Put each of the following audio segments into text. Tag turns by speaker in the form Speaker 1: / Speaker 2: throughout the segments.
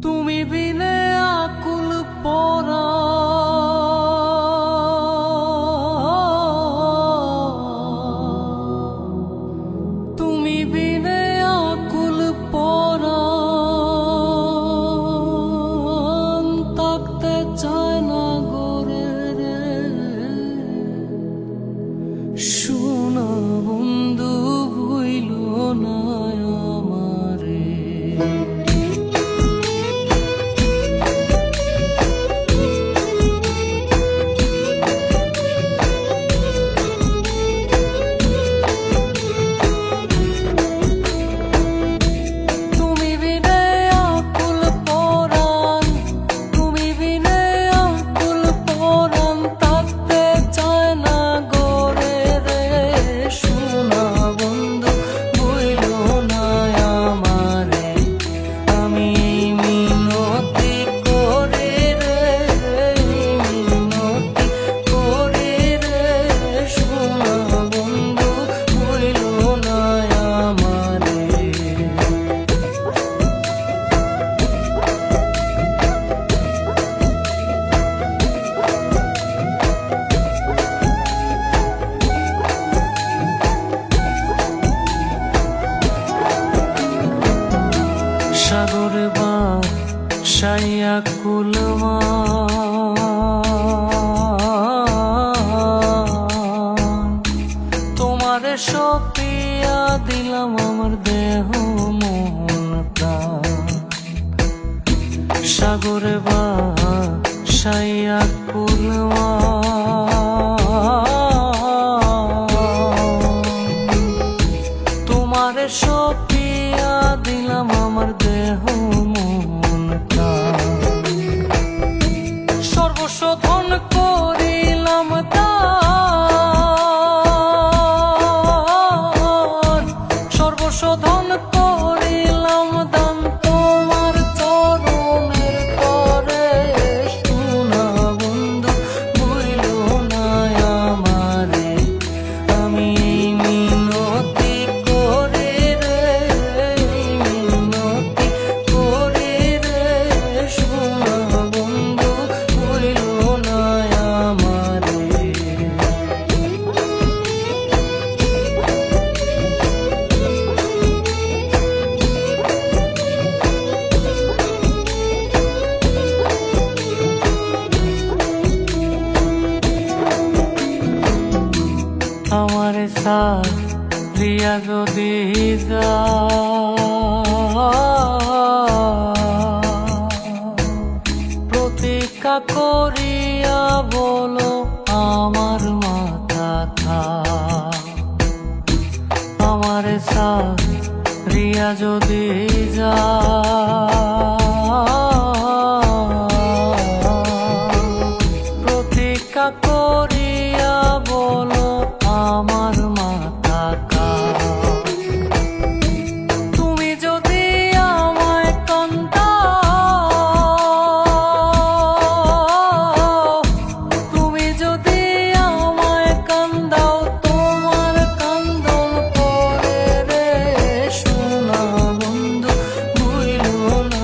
Speaker 1: তুমি বিনে আকুল পরা তুমি বিনে আকুল পরা থাকতে চায় না গোরে রে শোনা বন্ধু ভুইল না আমারে সাগরে বাসাইয়া কুলমা তোমারে সপিয়া দিলাম আমার দেহ মন প্রাণ সাগরে বাসাইয়া কুলমা তোমারে সপিয়া দিলাম আমার দেহ মন প্রাণ সর্বস্ব ধন করিলাম দান সর্বস্ব ধন করিলাম দান তোমার চরণের করে শোনা বন্ধু ভুইল না আমারে আমি মিনতি করি রে মিনতি করি রে শোনা বন্ধু ভুইল না আমারে আমারে সারিয়া যদি প্রতীক্ষা করিয়া বলো আমার মাথা থা আমারে সারিয়া যদি প্রতীক্ষা করিয়া বলো আমার মাথা কা তুমি যদি আমায় কান্দাও তুমি যদি আমায় কান্দাও তোমার কান্দন পরে রে শোনা বন্ধু ভুইল না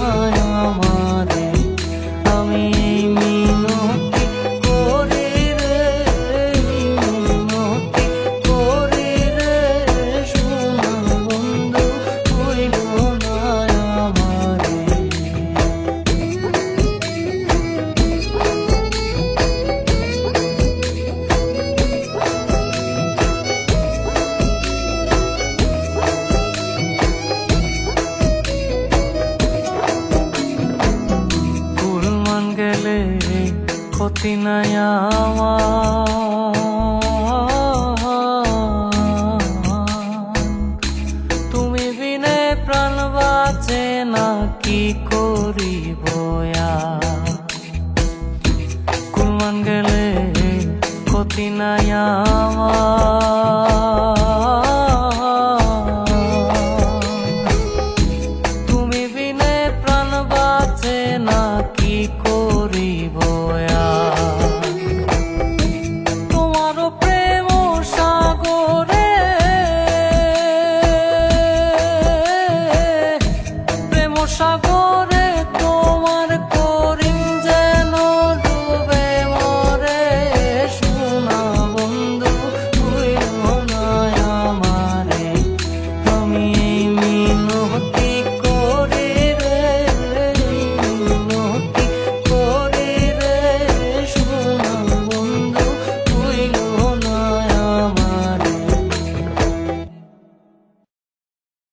Speaker 1: আমারে আমি মিনতি করি রে মিনতি করি রে শোনা বন্ধু ভুইল না আমারে কুলমান গেলে ক্ষতি নাই আমার তুমি বিনে প্রাণ বাঁচে না কি করিব কুলমান গেলে ক্ষতি নাই আমার তুমি বিনে প্রাণ বাঁচে না কি করিব তোমারও প্রেম সাগরে প্রেম সাগর